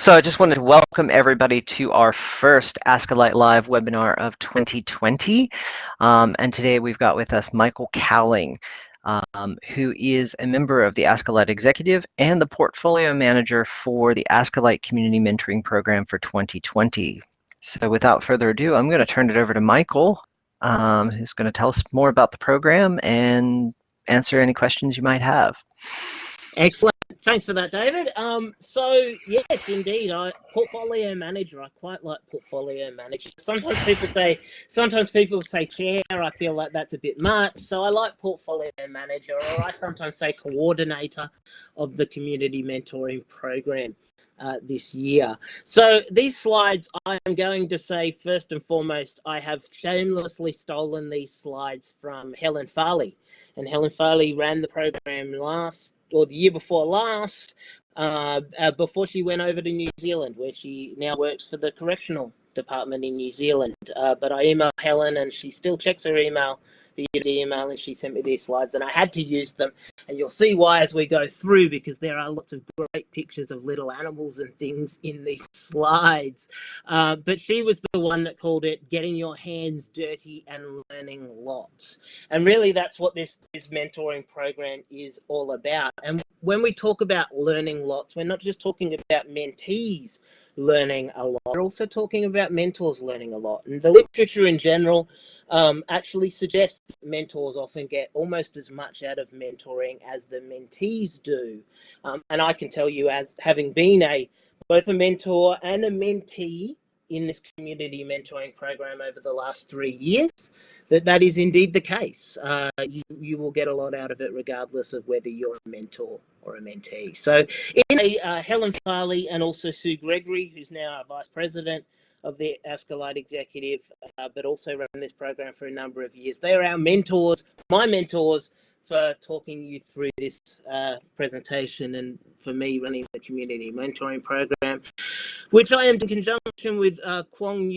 So I just wanted to welcome everybody to our first ASCILITE Live webinar of 2020. And today we've got with us Michael Cowling, who is a member of the ASCILITE Executive and the Portfolio Manager for the ASCILITE Community Mentoring Program for 2020. So without further ado, I'm going to turn it over to Michael, who's going to tell us more about the program and answer any questions you might have. Excellent. Thanks for that, David. So yes, indeed, portfolio manager. I quite like portfolio manager. Sometimes people say chair. I feel like that's a bit much. So I like portfolio manager, or I sometimes say coordinator of the community mentoring program this year. So these slides, I am going to say first and foremost, I have shamelessly stolen these slides from Helen Farley, and Helen Farley ran the program the year before last, before she went over to New Zealand, where she now works for the correctional department in New Zealand. But I emailed Helen, and she still checks her email, and she sent me these slides, and I had to use them. And you'll see why as we go through, because there are lots of great pictures of little animals and things in these slides. But she was the one that called it getting your hands dirty and learning lots. And really that's what this mentoring program is all about. And when we talk about learning lots, we're not just talking about mentees learning a lot, we're also talking about mentors learning a lot. And the literature in general actually suggests that mentors often get almost as much out of mentoring as the mentees do. And I can tell you, as having been both a mentor and a mentee in this community mentoring program over the last 3 years, that is indeed the case. You will get a lot out of it regardless of whether you're a mentor or a mentee. So Helen Farley and also Sue Gregory, who's now our Vice President of the ASCILITE Executive, but also run this program for a number of years. They are our mentors, my mentors, for talking you through this presentation, and for me running the community mentoring program, which I am in conjunction with Kwong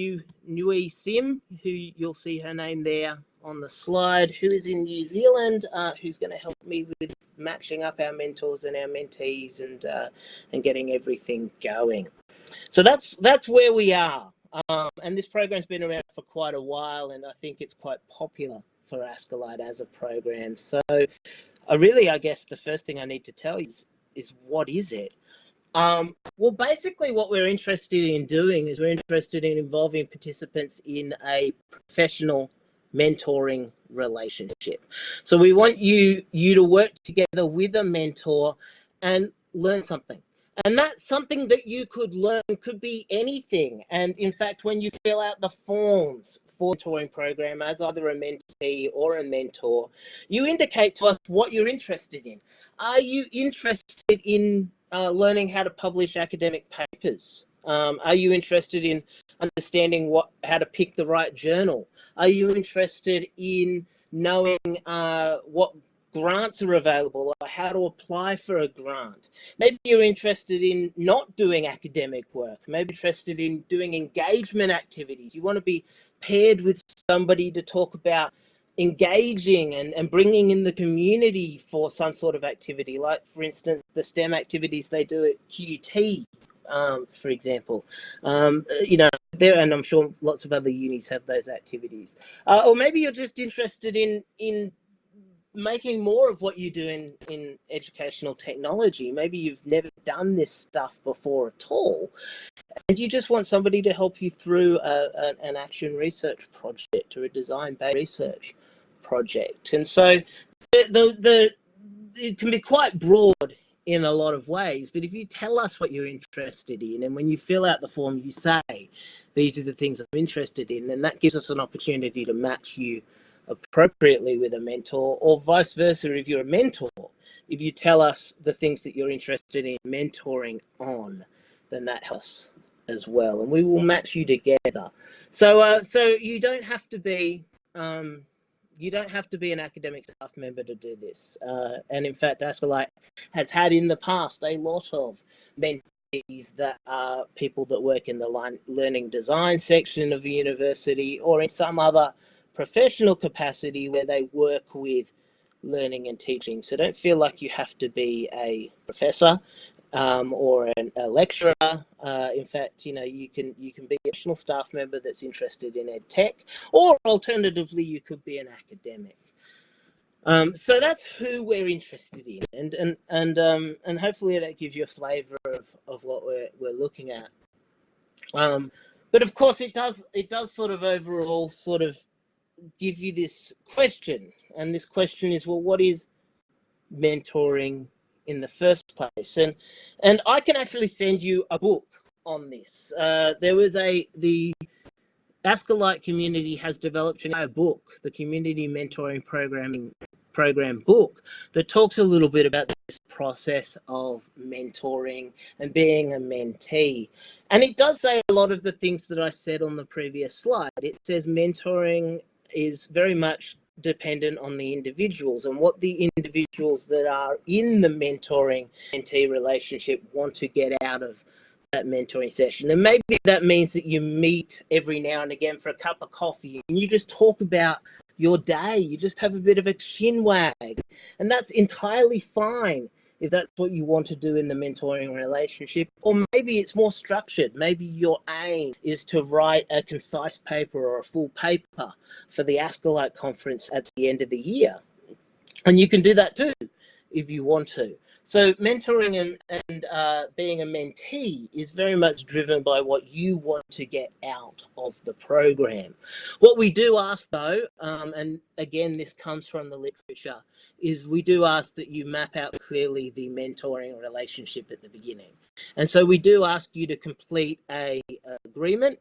Nui Sim, who you'll see her name there on the slide, who is in New Zealand, who's going to help me with matching up our mentors and our mentees and getting everything going. So that's where we are. And this program's been around for quite a while, and I think it's quite popular for ASCILITE as a program. So I guess the first thing I need to tell you is what is it? Well, basically what we're interested in doing is we're interested in involving participants in a professional mentoring relationship. So we want you to work together with a mentor and learn something. And that something that you could learn could be anything. And in fact, when you fill out the forms for the mentoring program as either a mentee or a mentor, you indicate to us what you're interested in. Are you interested in learning how to publish academic papers? Are you interested in understanding how to pick the right journal? Are you interested in knowing what grants are available or how to apply for a grant? Maybe you're interested in not doing academic work. Maybe interested in doing engagement activities. You want to be paired with somebody to talk about engaging and bringing in the community for some sort of activity, like for instance the STEM activities they do at QUT, for example. There, and I'm sure lots of other unis have those activities. Or maybe you're just interested in making more of what you do in educational technology. Maybe you've never done this stuff before at all, and you just want somebody to help you through an action research project or a design-based research project. And so it can be quite broad in a lot of ways, but if you tell us what you're interested in, and when you fill out the form you say, these are the things I'm interested in, then that gives us an opportunity to match you appropriately with a mentor, or vice versa. If you're a mentor, if you tell us the things that you're interested in mentoring on, then that helps as well, and we will match you together. So you don't have to be an academic staff member to do this. And in fact, ASCILITE has had in the past a lot of mentees that are people that work in the learning design section of the university or in some other professional capacity where they work with learning and teaching. So don't feel like you have to be a professor or a lecturer. In fact, you can be a national staff member that's interested in ed tech, or alternatively, you could be an academic. So that's who we're interested in, and hopefully that gives you a flavour of what we're looking at. But of course, it does sort of overall sort of give you this question, and this question is, well, what is mentoring in the first place? And I can actually send you a book on this. There was the ASCILITE community has developed a book, the Community Mentoring Program book, that talks a little bit about this process of mentoring and being a mentee. And it does say a lot of the things that I said on the previous slide. It says mentoring is very much dependent on the individuals and what the individuals that are in the mentoring mentee relationship want to get out of that mentoring session. And maybe that means that you meet every now and again for a cup of coffee and you just talk about your day. You just have a bit of a chin wag, and that's entirely fine if that's what you want to do in the mentoring relationship. Or maybe it's more structured. Maybe your aim is to write a concise paper or a full paper for the ASCILITE conference at the end of the year, and you can do that too if you want to. So mentoring and being a mentee is very much driven by what you want to get out of the program. What we do ask though, and again this comes from the literature, is we do ask that you map out clearly the mentoring relationship at the beginning. And so we do ask you to complete an agreement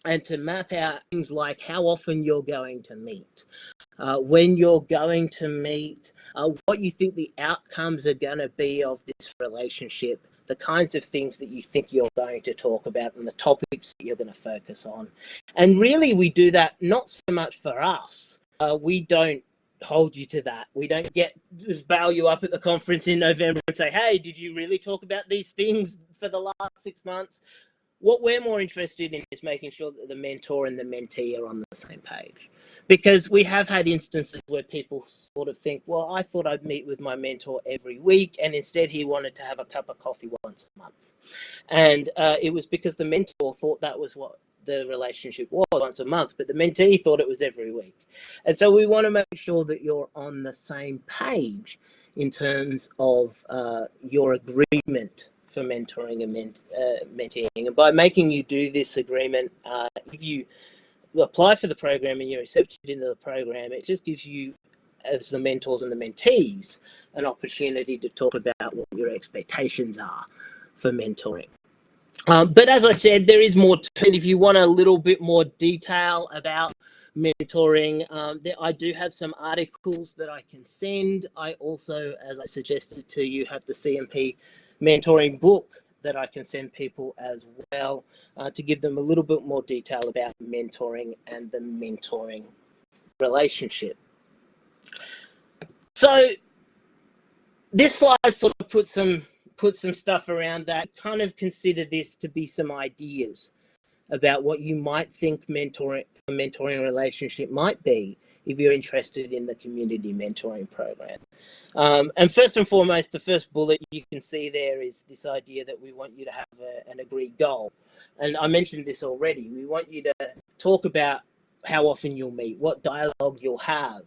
and to map out things like how often you're going to meet, when you're going to meet, what you think the outcomes are going to be of this relationship, the kinds of things that you think you're going to talk about and the topics that you're going to focus on. And really we do that not so much for us. We don't hold you to that. We don't bail you up at the conference in November and say, hey, did you really talk about these things for the last 6 months? What we're more interested in is making sure that the mentor and the mentee are on the same page. Because we have had instances where people sort of think, well, I thought I'd meet with my mentor every week, and instead he wanted to have a cup of coffee once a month. And it was because the mentor thought that was what the relationship was, once a month, but the mentee thought it was every week. And so we want to make sure that you're on the same page in terms of your agreement for mentoring and menteeing. And by making you do this agreement, if you apply for the program and you're accepted into the program, it just gives you, as the mentors and the mentees, an opportunity to talk about what your expectations are for mentoring. But as I said, there is more to it. If you want a little bit more detail about mentoring, I do have some articles that I can send. I also, as I suggested to you, have the CMP mentoring book that I can send people as well, to give them a little bit more detail about mentoring and the mentoring relationship. So this slide sort of puts some stuff around that. Kind of consider this to be some ideas about what you might think a mentoring relationship might be if you're interested in the community mentoring program. And first and foremost, the first bullet you can see there is this idea that we want you to have an agreed goal. And I mentioned this already. We want you to talk about how often you'll meet, what dialogue you'll have.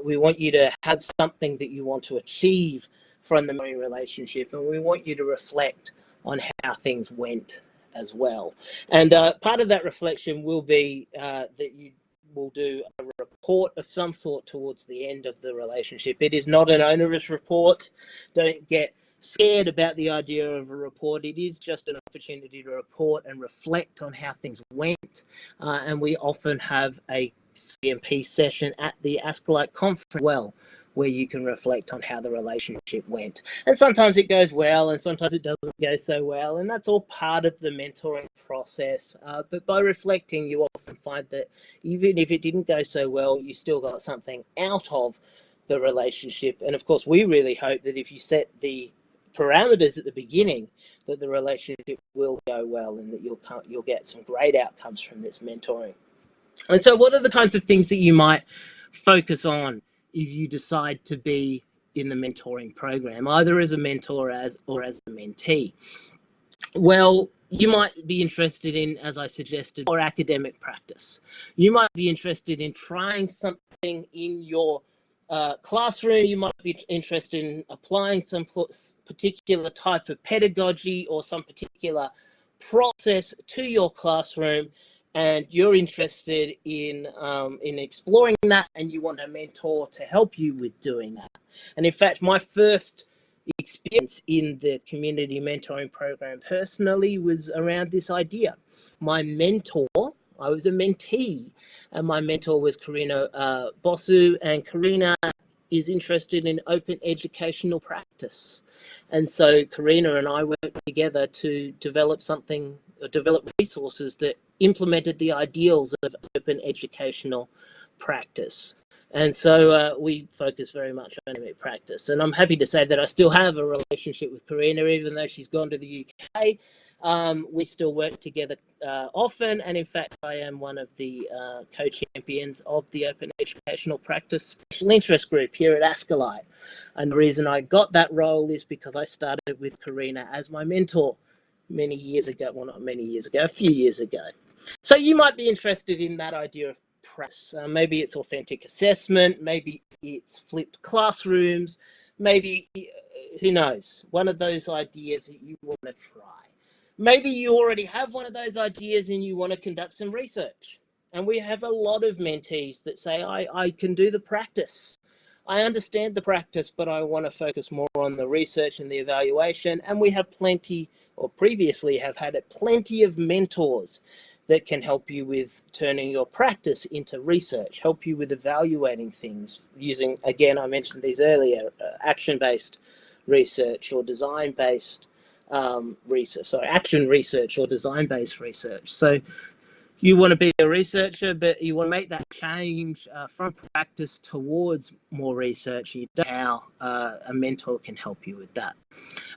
We want you to have something that you want to achieve from the mentoring relationship, and we want you to reflect on how things went as well. And part of that reflection will be that you will do a report of some sort towards the end of the relationship. It is not an onerous report. Don't get scared about the idea of a report. It is just an opportunity to report and reflect on how things went. And we often have a CMP session at the ASCILITE conference where you can reflect on how the relationship went. And sometimes it goes well and sometimes it doesn't go so well, and that's all part of the mentoring process. But by reflecting, you often find that even if it didn't go so well, you still got something out of the relationship. And of course, we really hope that if you set the parameters at the beginning, that the relationship will go well and that you'll get some great outcomes from this mentoring. And so what are the kinds of things that you might focus on if you decide to be in the mentoring program, either as a mentor or as a mentee? Well, you might be interested in, as I suggested, more academic practice. You might be interested in trying something in your classroom. You might be interested in applying some particular type of pedagogy or some particular process to your classroom, and you're interested in exploring that, and you want a mentor to help you with doing that. And in fact, my first experience in the community mentoring program personally was around this idea. My mentor, I was a mentee, and my mentor was Karina Bosu, and Karina is interested in open educational practice. And so Karina and I worked together to develop resources that implemented the ideals of open educational practice. And so we focus very much on academic practice. And I'm happy to say that I still have a relationship with Karina, even though she's gone to the UK. We still work together often. And in fact, I am one of the co-champions of the Open Educational Practice Special Interest Group here at ASCILITE. And the reason I got that role is because I started with Karina as my mentor many years ago. Well, not many years ago, a few years ago. So you might be interested in that idea of practice. Maybe it's authentic assessment, maybe it's flipped classrooms, maybe, who knows, one of those ideas that you want to try. Maybe you already have one of those ideas and you want to conduct some research. And we have a lot of mentees that say, I can do the practice. I understand the practice, but I want to focus more on the research and the evaluation. And we have plenty, or previously have had plenty of mentors that can help you with turning your practice into research, help you with evaluating things using, again, I mentioned these earlier, action-based research or design-based research, action research or design-based research. So you want to be a researcher, but you want to make that change from practice towards more research. You know how a mentor can help you with that.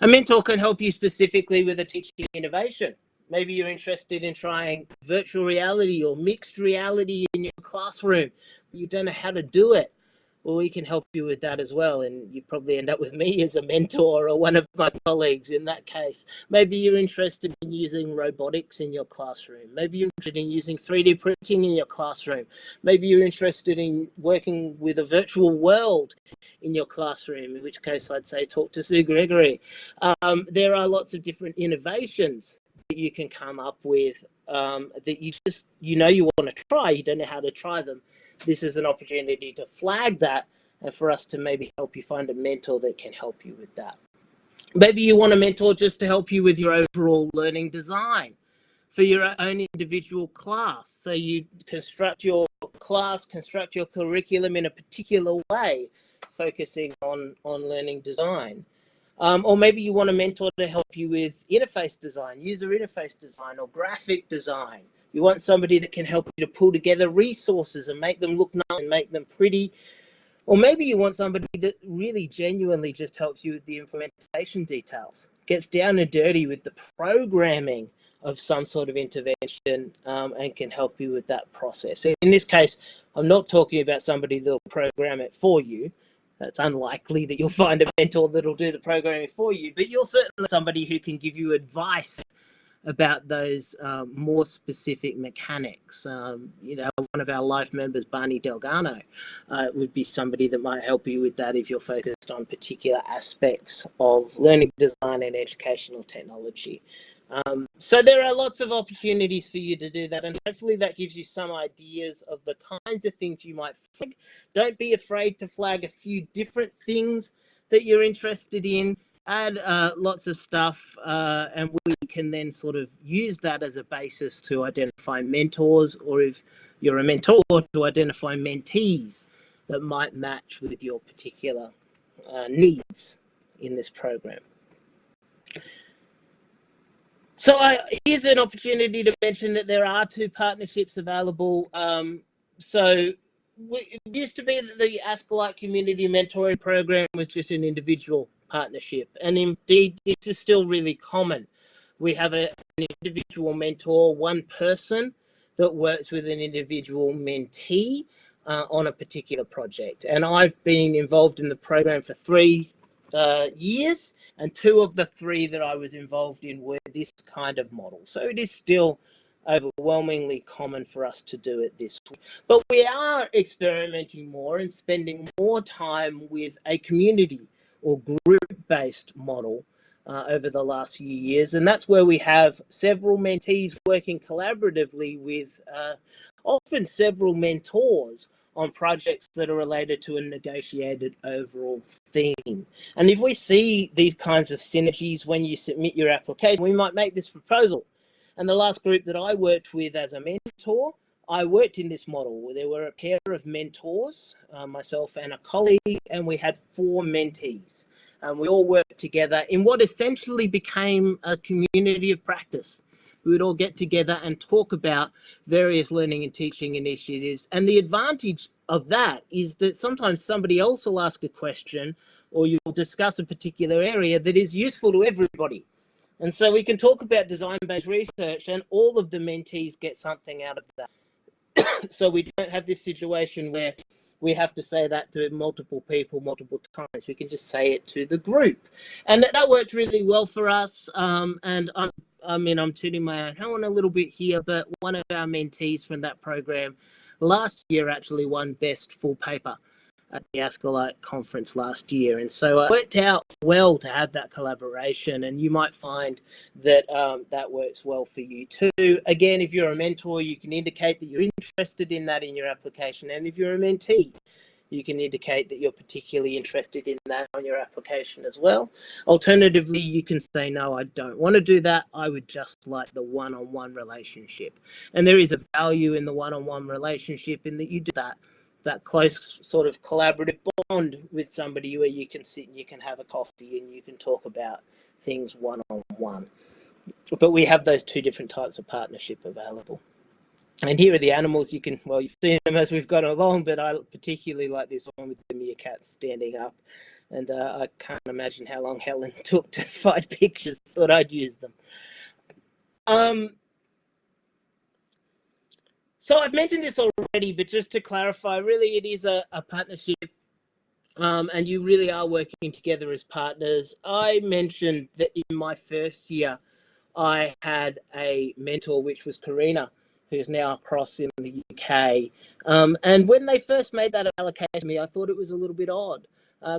A mentor can help you specifically with a teaching innovation. Maybe you're interested in trying virtual reality or mixed reality in your classroom. You don't know how to do it. Well, we can help you with that as well. And you probably end up with me as a mentor or one of my colleagues in that case. Maybe you're interested in using robotics in your classroom. Maybe you're interested in using 3D printing in your classroom. Maybe you're interested in working with a virtual world in your classroom, in which case I'd say talk to Sue Gregory. There are lots of different innovations that you can come up with that you want to try, you don't know how to try them. This is an opportunity to flag that and for us to maybe help you find a mentor that can help you with that. Maybe you want a mentor just to help you with your overall learning design for your own individual class. So you construct your class, construct your curriculum in a particular way, focusing on learning design. Or maybe you want a mentor to help you with interface design, user interface design, or graphic design. You want somebody that can help you to pull together resources and make them look nice and make them pretty. Or maybe you want somebody that really genuinely just helps you with the implementation details, gets down and dirty with the programming of some sort of intervention and can help you with that process. In this case, I'm not talking about somebody that'll program it for you. It's unlikely that you'll find a mentor that'll do the programming for you, but you're certainly somebody who can give you advice about those more specific mechanics. One of our life members, Barney Delgado, would be somebody that might help you with that if you're focused on particular aspects of learning design and educational technology. So there are lots of opportunities for you to do that, and hopefully that gives you some ideas of the kinds of things you might flag. Don't be afraid to flag a few different things that you're interested in. Add lots of stuff, and we can then sort of use that as a basis to identify mentors, or if you're a mentor, to identify mentees that might match with your particular needs in this program. So here's an opportunity to mention that there are 2 partnerships available. It used to be that the ASCILITE Community Mentoring Program was just an individual partnership, and indeed this is still really common. We have an individual mentor, one person that works with an individual mentee, on a particular project. And I've been involved in the program for 3 years, and 2 of the 3 that I was involved in were this kind of model. So it is still overwhelmingly common for us to do it this way. But we are experimenting more and spending more time with a community or group-based model over the last few years, and that's where we have several mentees working collaboratively with often several mentors on projects that are related to a negotiated overall theme. And if we see these kinds of synergies when you submit your application, we might make this proposal. And the last group that I worked with as a mentor, I worked in this model. There were a pair of mentors, myself and a colleague, and we had 4 mentees. And we all worked together in what essentially became a community of practice. We would all get together and talk about various learning and teaching initiatives. And the advantage of that is that sometimes somebody else will ask a question, or you'll discuss a particular area that is useful to everybody. And so we can talk about design-based research and all of the mentees get something out of that. So we don't have this situation where we have to say that to multiple people multiple times. We can just say it to the group. And that worked really well for us. And I'm tooting my own horn a little bit here, but one of our mentees from that program last year actually won Best Full Paper at the ASCILITE conference last year. And so it worked out well to have that collaboration, and you might find that that works well for you too. Again, if you're a mentor, you can indicate that you're interested in that in your application, and if you're a mentee, you can indicate that you're particularly interested in that on your application as well. Alternatively, you can say, no, I don't want to do that. I would just like the one-on-one relationship. And there is a value in the one-on-one relationship in that you do that close sort of collaborative bond with somebody where you can sit and you can have a coffee and you can talk about things one-on-one. But we have those 2 different types of partnership available. And here are the animals. You can, well, you've seen them as we've gone along, but I particularly like this one with the meerkat standing up. And I can't imagine how long Helen took to find pictures. Thought I'd use them. So I've mentioned this already, but just to clarify, really it is a partnership, and you really are working together as partners. I mentioned that in my first year, I had a mentor, which was Karina, who's now across in the UK. And when they first made that allocation to me, I thought it was a little bit odd.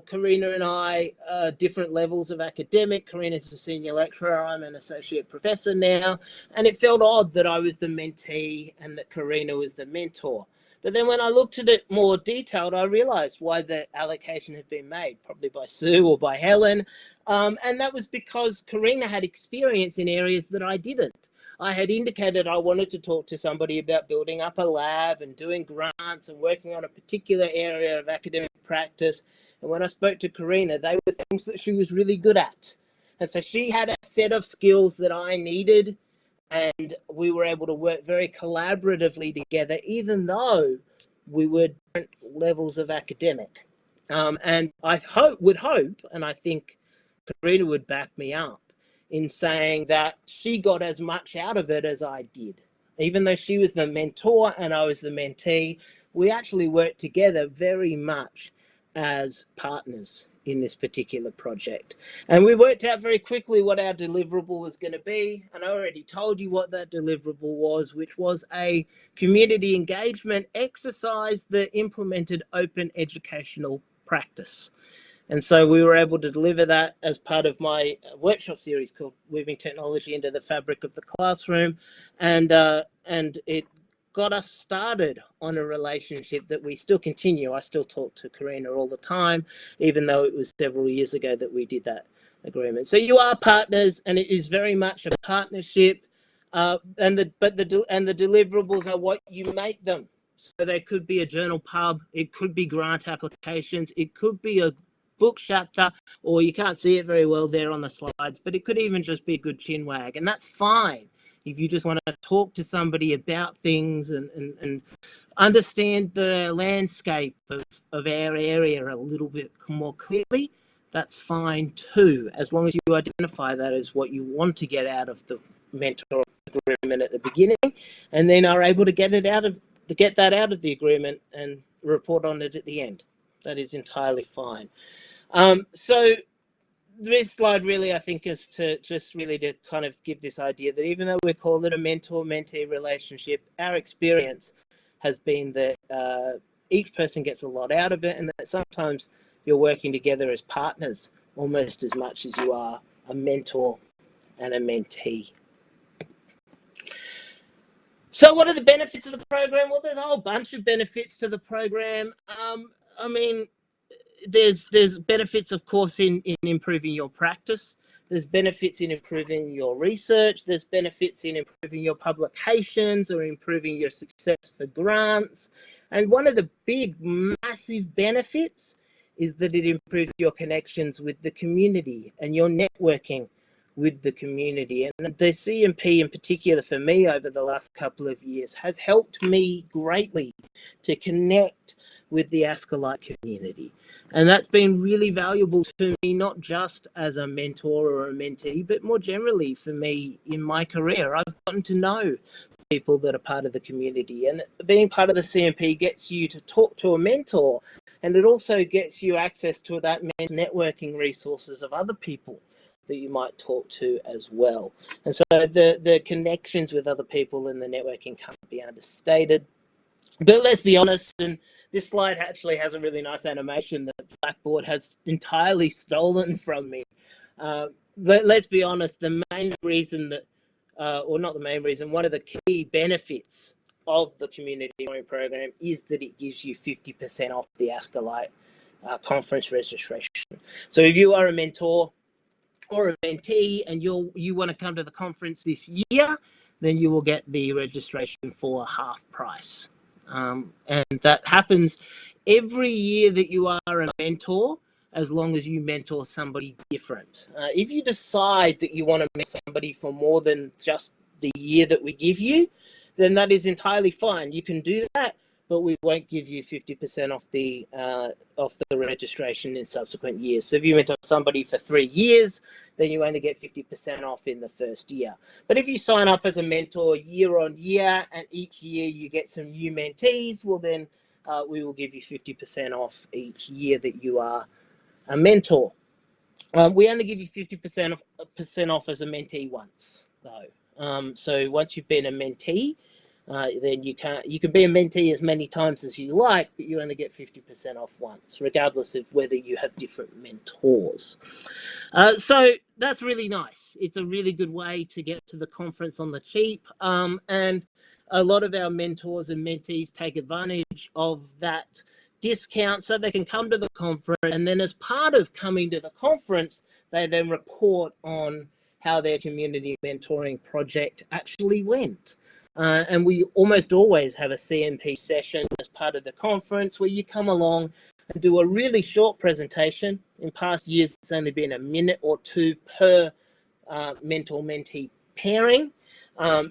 Karina and I are different levels of academic. Karina's a senior lecturer, I'm an associate professor now, and it felt odd that I was the mentee and that Karina was the mentor. But then when I looked at it more detailed, I realized why the allocation had been made, probably by Sue or by Helen. And that was because Karina had experience in areas that I didn't. I had indicated I wanted to talk to somebody about building up a lab and doing grants and working on a particular area of academic practice. And when I spoke to Karina, they were things that she was really good at. And so she had a set of skills that I needed, and we were able to work very collaboratively together, even though we were different levels of academic. And I would hope, and I think Karina would back me up in saying that she got as much out of it as I did. Even though she was the mentor and I was the mentee, we actually worked together very much as partners in this particular project. And we worked out very quickly what our deliverable was going to be. And I already told you what that deliverable was, which was a community engagement exercise that implemented open educational practice. And so we were able to deliver that as part of my workshop series called Weaving Technology into the Fabric of the Classroom. And it got us started on a relationship that we still continue. I still talk to Karina all the time, even though it was several years ago that we did that agreement. So you are partners, and it is very much a partnership. And the deliverables are what you make them. So they could be a journal pub, it could be grant applications, it could be a book chapter, or you can't see it very well there on the slides, but it could even just be a good chin wag, and that's fine. If you just want to talk to somebody about things and understand the landscape of our area a little bit more clearly, that's fine too, as long as you identify that as what you want to get out of the mentor agreement at the beginning, and then are able to get that out of the agreement and report on it at the end. That is entirely fine. So this slide really, I think, is to kind of give this idea that even though we call it a mentor-mentee relationship, our experience has been that each person gets a lot out of it, and that sometimes you're working together as partners almost as much as you are a mentor and a mentee. So what are the benefits of the program? Well, there's a whole bunch of benefits to the program. I mean, there's benefits, of course, in improving your practice. There's benefits in improving your research. There's benefits in improving your publications or improving your success for grants. And one of the big, massive benefits is that it improves your connections with the community and your networking with the community. And the CMP in particular for me over the last couple of years has helped me greatly to connect with the ASCILITE community. And that's been really valuable to me, not just as a mentor or a mentee, but more generally for me in my career. I've gotten to know people that are part of the community, and being part of the CMP gets you to talk to a mentor, and it also gets you access to that networking resources of other people that you might talk to as well. And so the connections with other people in the networking can't be understated. But let's be honest, and this slide actually has a really nice animation that Blackboard has entirely stolen from me. But let's be honest, the main reason that, or not the main reason, one of the key benefits of the community mentoring program is that it gives you 50% off the ASCILITE conference registration. So if you are a mentor or a mentee and you want to come to the conference this year, then you will get the registration for half price. And that happens every year that you are a mentor, as long as you mentor somebody different. If you decide that you want to mentor somebody for more than just the year that we give you, then that is entirely fine. You can do that, but we won't give you 50% off the registration in subsequent years. So if you mentor somebody for 3 years, then you only get 50% off in the first year. But if you sign up as a mentor year on year, and each year you get some new mentees, well then we will give you 50% off each year that you are a mentor. We only give you 50% off as a mentee once, though. So once you've been a mentee, then you can be a mentee as many times as you like, but you only get 50% off once, regardless of whether you have different mentors. So that's really nice. It's a really good way to get to the conference on the cheap, and a lot of our mentors and mentees take advantage of that discount so they can come to the conference, and then as part of coming to the conference, they then report on how their community mentoring project actually went. And we almost always have a CMP session as part of the conference where you come along and do a really short presentation. In past years, it's only been a minute or two per mentor-mentee pairing,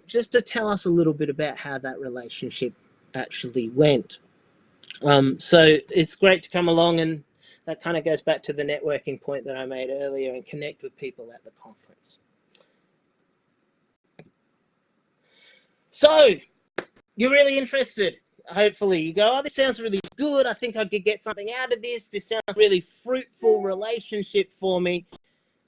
just to tell us a little bit about how that relationship actually went. So it's great to come along, and that kind of goes back to the networking point that I made earlier, and connect with people at the conference. So you're really interested. Hopefully you go, oh, this sounds really good. I think I could get something out of this. This sounds really fruitful relationship for me.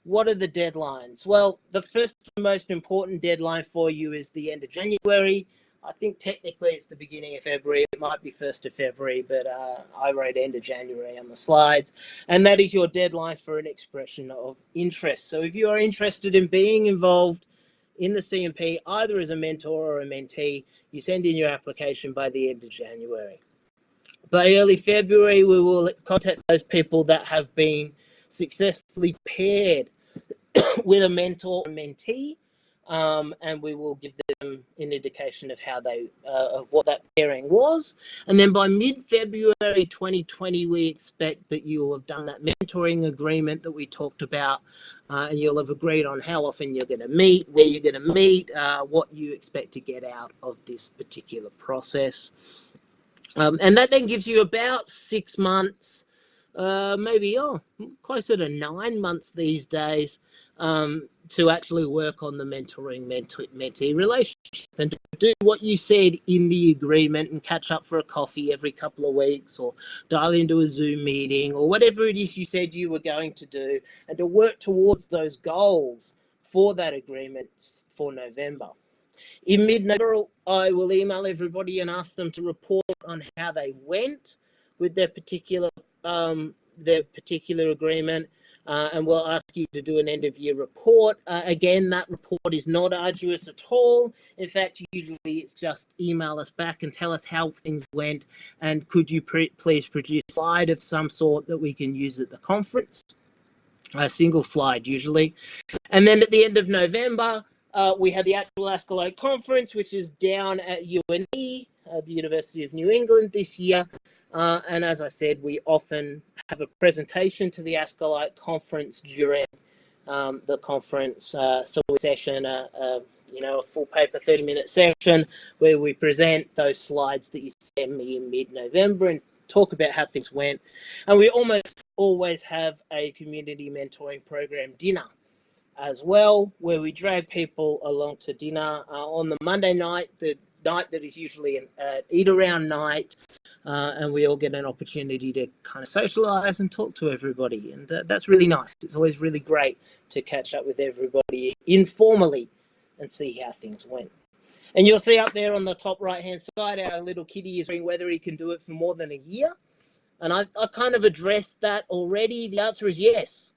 What are the deadlines? Well, the first most important deadline for you is the end of January. I think technically it's the beginning of February. It might be 1st of February, but I wrote end of January on the slides. And that is your deadline for an expression of interest. So if you are interested in being involved in the CMP, either as a mentor or a mentee, you send in your application by the end of January. By early February, we will contact those people that have been successfully paired with a mentor or mentee, and we will give them an indication of how they of what that pairing was. And then by mid-February 2020, we expect that you will have done that mentoring agreement that we talked about, and you'll have agreed on how often you're going to meet, where you're going to meet, what you expect to get out of this particular process. And that then gives you about 6 months, maybe closer to 9 months these days, to actually work on the mentoring-mentee relationship and to do what you said in the agreement and catch up for a coffee every couple of weeks or dial into a Zoom meeting or whatever it is you said you were going to do, and to work towards those goals for that agreement for November. In mid-November, I will email everybody and ask them to report on how they went with their particular agreement, and we'll ask you to do an end-of-year report. Again, that report is not arduous at all. In fact, usually it's just email us back and tell us how things went, and could you please produce a slide of some sort that we can use at the conference, a single slide usually. And then at the end of November, we have the actual ASCILITE conference, which is down at UNE, the University of New England this year. And as I said, we often have a presentation to the ASCILITE conference during the conference session, a full paper 30-minute session where we present those slides that you sent me in mid-November and talk about how things went. And we almost always have a community mentoring program dinner as well, where we drag people along to dinner on the Monday night, the night that is usually an eat-around night, and we all get an opportunity to kind of socialise and talk to everybody, and that's really nice. It's always really great to catch up with everybody informally and see how things went. And you'll see up there on the top right-hand side, our little kitty is wondering whether he can do it for more than a year, and I kind of addressed that already. The answer is yes.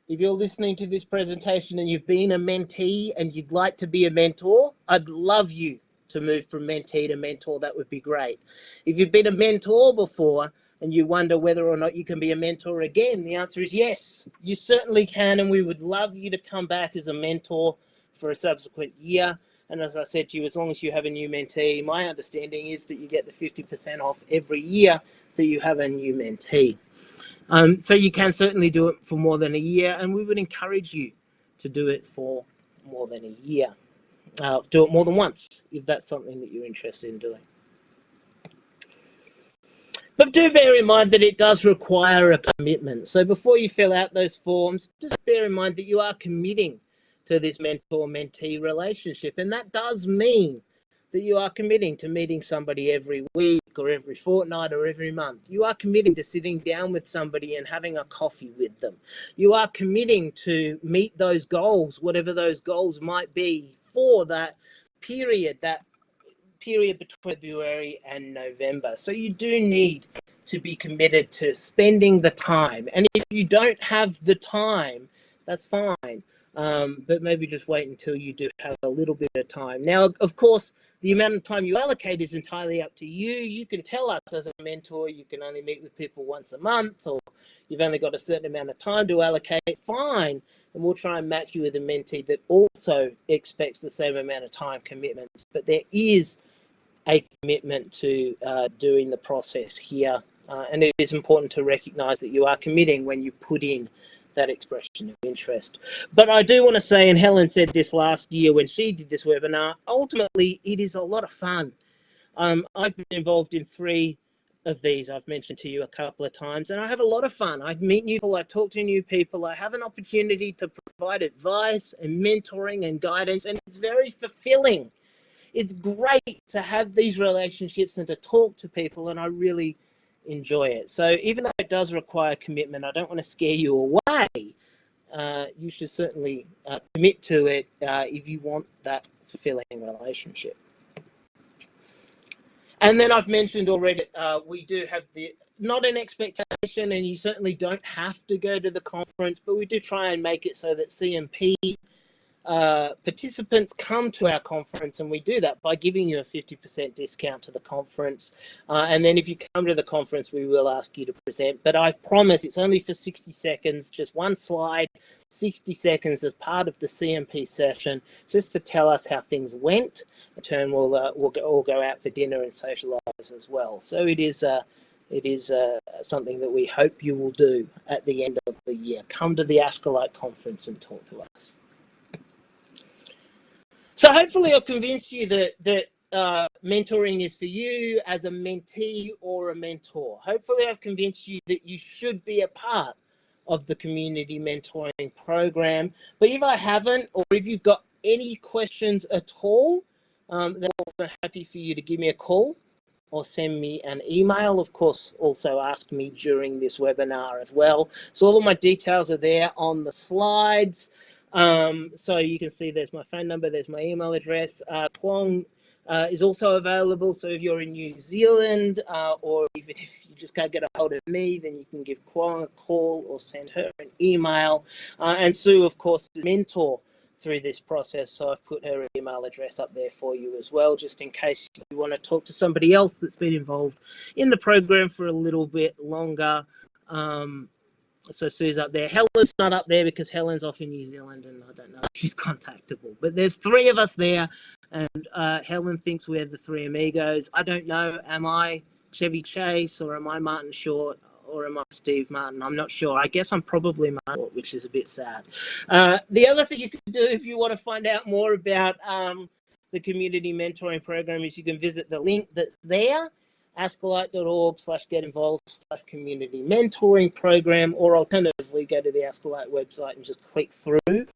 If you're listening to this presentation and you've been a mentee and you'd like to be a mentor, I'd love you to move from mentee to mentor. That would be great. If you've been a mentor before and you wonder whether or not you can be a mentor again, the answer is yes, you certainly can, and we would love you to come back as a mentor for a subsequent year. And as I said to you, as long as you have a new mentee, my understanding is that you get the 50% off every year that you have a new mentee. So you can certainly do it for more than a year, and we would encourage you to do it for more than a year. Do it more than once if that's something that you're interested in doing. But do bear in mind that it does require a commitment. So before you fill out those forms, just bear in mind that you are committing to this mentor-mentee relationship, and that does mean that you are committing to meeting somebody every week or every fortnight or every month. You are committing to sitting down with somebody and having a coffee with them. You are committing to meet those goals, whatever those goals might be for that period between February and November. So you do need to be committed to spending the time. And if you don't have the time, that's fine. But maybe just wait until you do have a little bit of time. Now, of course, the amount of time you allocate is entirely up to you. You can tell us as a mentor you can only meet with people once a month, or you've only got a certain amount of time to allocate. Fine, and we'll try and match you with a mentee that also expects the same amount of time commitments. But there is a commitment to doing the process here, and it is important to recognise that you are committing when you put in that expression of interest. But I do want to say, and Helen said this last year when she did this webinar, ultimately it is a lot of fun. I've been involved in 3 of these I've mentioned to you a couple of times, and I have a lot of fun. I meet new people, I talk to new people, I have an opportunity to provide advice and mentoring and guidance, and it's very fulfilling. It's great to have these relationships and to talk to people, and I really enjoy it. So even though it does require commitment, I don't want to scare you away. You should certainly commit to it if you want that fulfilling relationship. And then I've mentioned already, we do have not an expectation, and you certainly don't have to go to the conference, but we do try and make it so that CMP participants come to our conference, and we do that by giving you a 50% discount to the conference. And then if you come to the conference, we will ask you to present. But I promise it's only for 60 seconds, just one slide, 60 seconds as part of the CMP session, just to tell us how things went. In turn, we'll all go out for dinner and socialise as well. So it is something that we hope you will do at the end of the year. Come to the ASCILITE conference and talk to us. So hopefully I've convinced you that mentoring is for you as a mentee or a mentor. Hopefully I've convinced you that you should be a part of the community mentoring program. But if I haven't, or if you've got any questions at all, then I'm happy for you to give me a call or send me an email. Of course, also ask me during this webinar as well. So all of my details are there on the slides. So you can see there's my phone number, there's my email address. Kwong is also available. So if you're in New Zealand, or even if you just can't get a hold of me, then you can give Kwong a call or send her an email. And Sue, of course, is mentor through this process, so I've put her email address up there for you as well, just in case you want to talk to somebody else that's been involved in the program for a little bit longer. So Sue's up there. Helen's not up there because Helen's off in New Zealand and I don't know if she's contactable. But there's three of us there, and Helen thinks we're the three amigos. I don't know. Am I Chevy Chase, or am I Martin Short, or am I Steve Martin? I'm not sure. I guess I'm probably Martin Short, which is a bit sad. The other thing you can do if you want to find out more about the community mentoring program is you can visit the link that's there, ascilite.org/get-involved/community mentoring program, or alternatively go to the ASCILITE website and just click through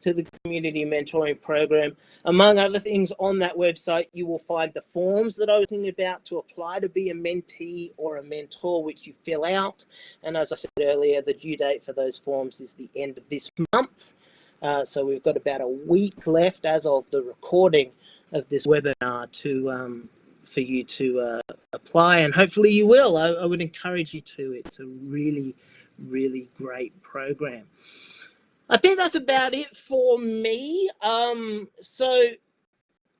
to the community mentoring program. Among other things, on that website you will find the forms that I was thinking about to apply to be a mentee or a mentor, which you fill out, and as I said earlier, the due date for those forms is the end of this month. So we've got about a week left as of the recording of this webinar to for you to apply, and hopefully you will. I would encourage you to. It's a really, really great program. I think that's about it for me. So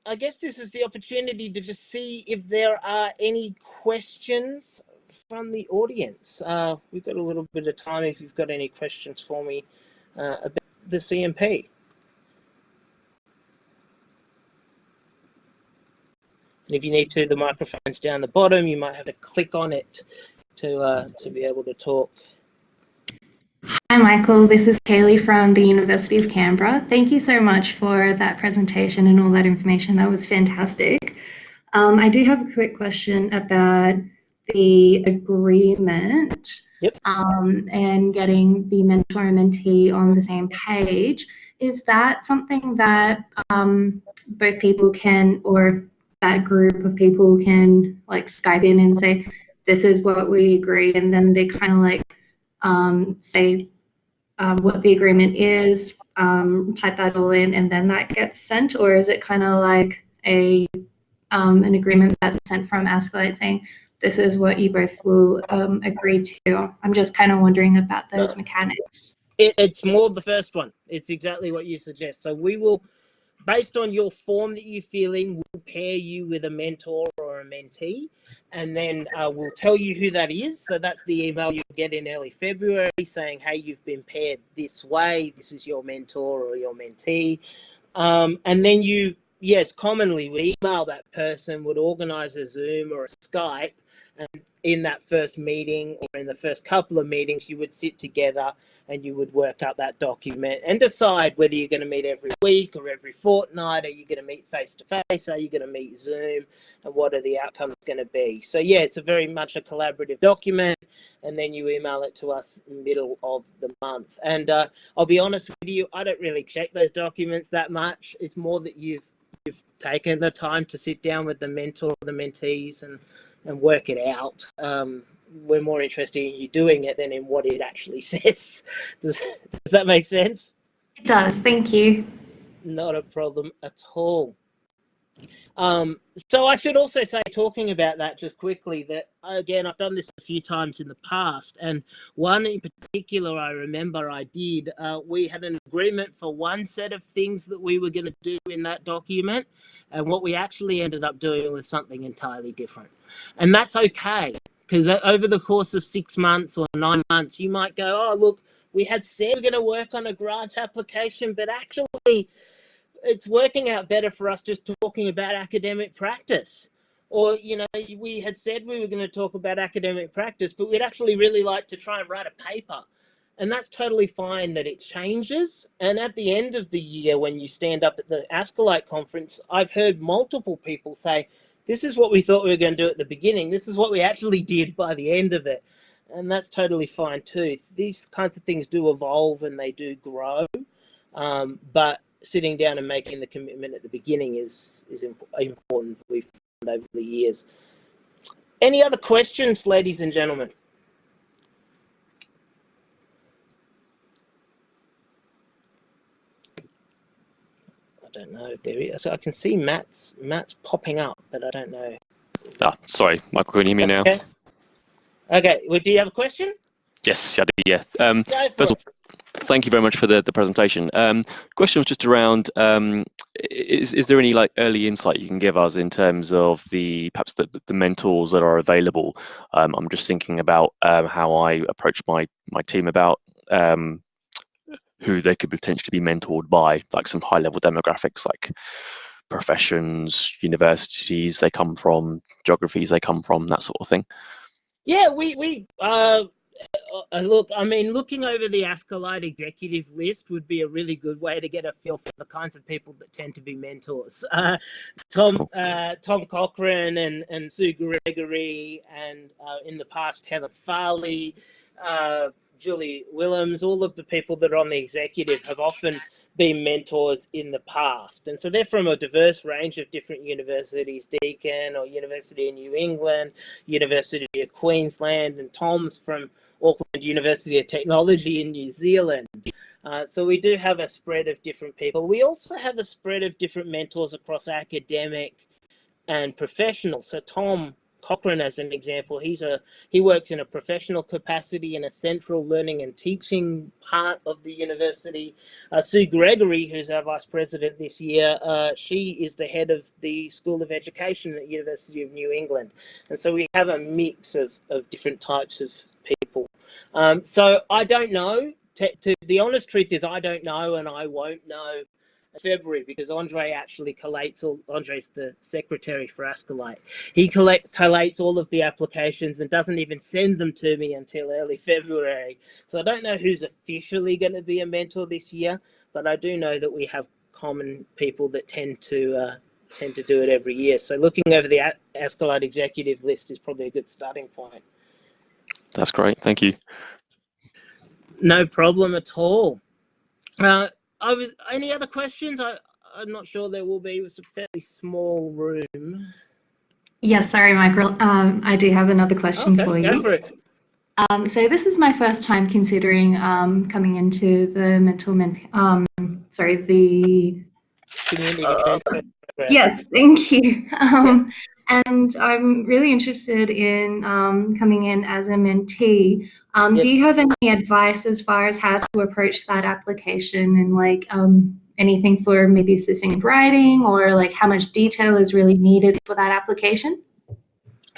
I guess this is the opportunity to just see if there are any questions from the audience. We've got a little bit of time if you've got any questions for me about the CMP. And if you need to, the microphone's down the bottom. You might have to click on it to be able to talk. Hi, Michael. This is Kaylee from the University of Canberra. Thank you so much for that presentation and all that information. That was fantastic. I do have a quick question about the agreement. Yep. And getting the mentor and mentee on the same page. Is that something that both people can, or that group of people can, like, Skype in and say, this is what we agree, and then they kind of like say what the agreement is, type that all in, and then that gets sent? Or is it kind of like an agreement that's sent from ASCILITE saying, this is what you both will agree to? I'm just kind of wondering about those mechanics. It's more the first one. It's exactly what you suggest. So we will, based on your form that you fill in, we'll pair you with a mentor or a mentee, and then we'll tell you who that is. So that's the email you'll get in early February saying, hey, you've been paired this way. This is your mentor or your mentee. And then you, yes, commonly would email that person, would organize a Zoom or a Skype, and in that first meeting or in the first couple of meetings, you would sit together and you would work up that document and decide whether you're going to meet every week or every fortnight. Are you going to meet face-to-face? Are you going to meet Zoom? And what are the outcomes going to be? So, yeah, it's a very much a collaborative document, and then you email it to us middle of the month. And I'll be honest with you, I don't really check those documents that much. It's more that you've taken the time to sit down with the mentor, the mentees, and work it out. We're more interested in you doing it than in what it actually says. Does that make sense? It does. Thank you. Not a problem at all. So I should also say, talking about that just quickly, that again, I've done this a few times in the past, and one in particular I remember I did, we had an agreement for one set of things that we were going to do in that document, and what we actually ended up doing was something entirely different. And that's okay, because over the course of 6 months or 9 months, you might go, oh, look, we had said we're going to work on a grant application, but actually it's working out better for us just talking about academic practice. Or, you know, we had said we were going to talk about academic practice, but we'd actually really like to try and write a paper. And that's totally fine that it changes. And at the end of the year, when you stand up at the ASCILITE conference, I've heard multiple people say, this is what we thought we were going to do at the beginning. This is what we actually did by the end of it. and that's totally fine too. These kinds of things do evolve and they do grow, but sitting down and making the commitment at the beginning is important. We've found over the years. Any other questions, ladies and gentlemen? I don't know if there is. So I can see Matt's popping up, but I don't know. Sorry, Michael, can you hear me now? Okay. Well, do you have a question? Yes, I do, yeah. Go for it. Thank you very much for the presentation. Question was just around, is there any like early insight you can give us in terms of perhaps the mentors that are available? I'm just thinking about how I approach my team about who they could potentially be mentored by, like some high level demographics like professions, universities they come from, geographies they come from, that sort of thing. Yeah, look, I mean, looking over the ASCILITE executive list would be a really good way to get a feel for the kinds of people that tend to be mentors. Tom Cochrane and Sue Gregory, and in the past Helen Farley, Julie Willems, all of the people that are on the executive have often been mentors in the past. And so they're from a diverse range of different universities, Deakin or University of New England, University of Queensland, and Tom's from Auckland University of Technology in New Zealand. So we do have a spread of different people. We also have a spread of different mentors across academic and professional. So Tom Cochrane, as an example, he works in a professional capacity in a central learning and teaching part of the university. Sue Gregory, who's our vice president this year, she is the head of the School of Education at University of New England. And so we have a mix of different types of people. So I don't know. The honest truth is I don't know, and I won't know February, because Andre actually collates all. Andre's the secretary for ASCILITE. He collates all of the applications and doesn't even send them to me until early February. So I don't know who's officially going to be a mentor this year, but I do know that we have common people that tend to do it every year. So looking over the ASCILITE executive list is probably a good starting point. That's great, thank you. No problem at all. Any other questions? I'm not sure there will be. It was a fairly small room. Yes, sorry, Michael. I do have another question for you. Go for it. So this is my first time considering coming into the the community mentoring program. Yes, thank you. And I'm really interested in coming in as a mentee. Do you have any advice as far as how to approach that application, and like anything for maybe assisting in writing, or like how much detail is really needed for that application?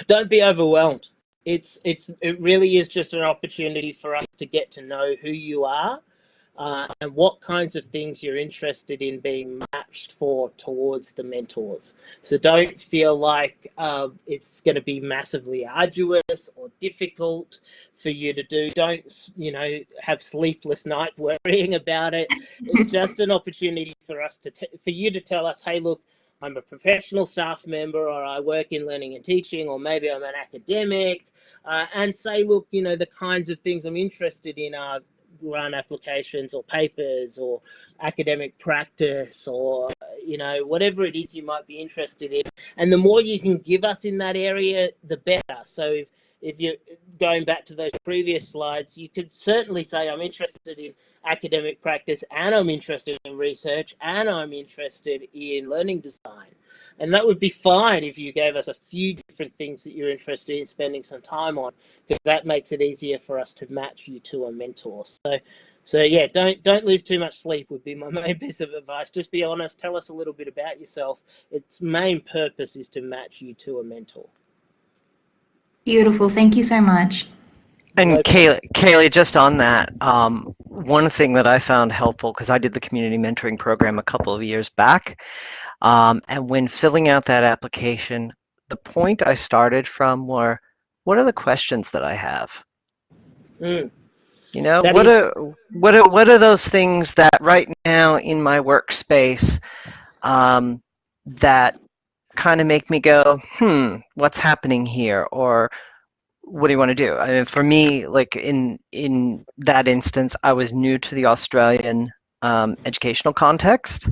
Don't be overwhelmed. It really is just an opportunity for us to get to know who you are and what kinds of things you're interested in being matched for towards the mentors. So don't feel like it's going to be massively arduous or difficult for you to do. Don't, have sleepless nights worrying about it. It's just an opportunity for us for you to tell us, hey, look, I'm a professional staff member, or I work in learning and teaching, or maybe I'm an academic, and say, look, the kinds of things I'm interested in are grant applications or papers or academic practice, or whatever it is you might be interested in. And the more you can give us in that area, the better. So if you're going back to those previous slides, you could certainly say, I'm interested in academic practice, and I'm interested in research, and I'm interested in learning design. And that would be fine if you gave us a few different things that you're interested in spending some time on, because that makes it easier for us to match you to a mentor. So yeah, don't lose too much sleep would be my main piece of advice. Just be honest, tell us a little bit about yourself. Its main purpose is to match you to a mentor. Beautiful, thank you so much. And Kaylee, just on that, one thing that I found helpful, because I did the community mentoring program a couple of years back, and when filling out that application, the point I started from were, what are the questions that I have? What are those things that right now in my workspace that kind of make me go, what's happening here? Or what do you want to do? I mean, for me, like in that instance, I was new to the Australian educational context,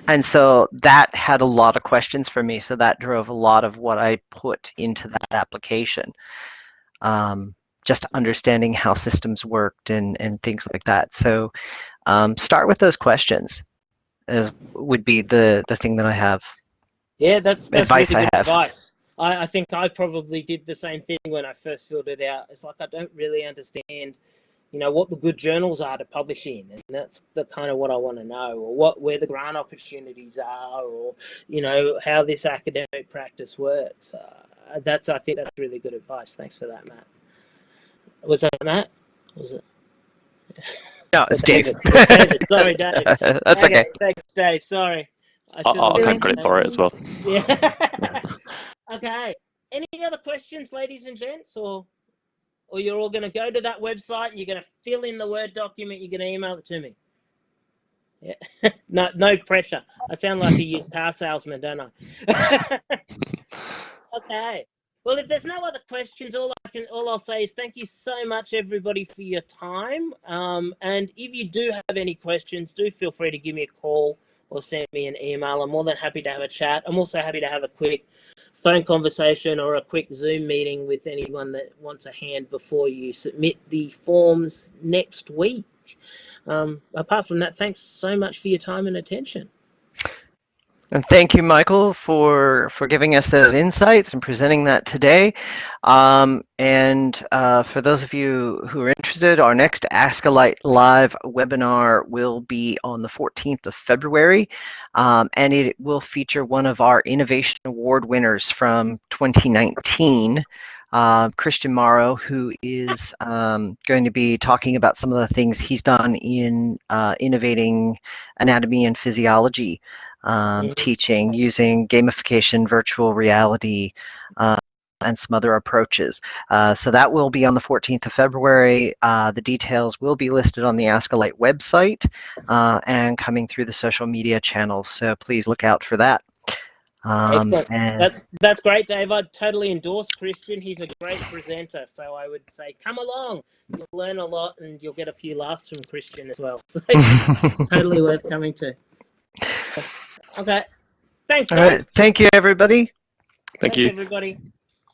and so that had a lot of questions for me. So that drove a lot of what I put into that application. Just understanding how systems worked and things like that. So start with those questions, as would be the thing that I have. Yeah, that's Advice really I good have. advice. I think I probably did the same thing when I first filled it out. It's like I don't really understand, what the good journals are to publish in, and that's the kind of what I want to know, or where the grant opportunities are, or how this academic practice works. I think that's really good advice. Thanks for that, Matt. Was that Matt? Was it? No, Or it's Dave. David? It's David. Sorry, Dave. That's okay. Thanks, Dave. Sorry. I should I'll have take credit for it as well. Yeah. Okay. Any other questions, ladies and gents, or you're all going to go to that website and you're going to fill in the Word document, you're going to email it to me? Yeah. No pressure. I sound like a used car salesman, don't I? Okay. Well, if there's no other questions, all I'll say is thank you so much, everybody, for your time. And if you do have any questions, do feel free to give me a call or send me an email. I'm more than happy to have a chat. I'm also happy to have a quick phone conversation or a quick Zoom meeting with anyone that wants a hand before you submit the forms next week. Apart from that, thanks so much for your time and attention. And thank you, Michael, for giving us those insights and presenting that today. And for those of you who are interested, our next ASCILITE Live webinar will be on the 14th of February, and it will feature one of our Innovation Award winners from 2019, Christian Morrow, who is going to be talking about some of the things he's done in innovating anatomy and physiology. Teaching using gamification, virtual reality, and some other approaches. So that will be on the 14th of February. The details will be listed on the ASCILITE website and coming through the social media channels. So please look out for that. Excellent. That's great, Dave. I'd totally endorse Christian. He's a great presenter. So I would say come along. You'll learn a lot and you'll get a few laughs from Christian as well. So totally worth coming to. Okay. Thanks, Dave. All right. Thank you, everybody. Thank you. Thanks, everybody.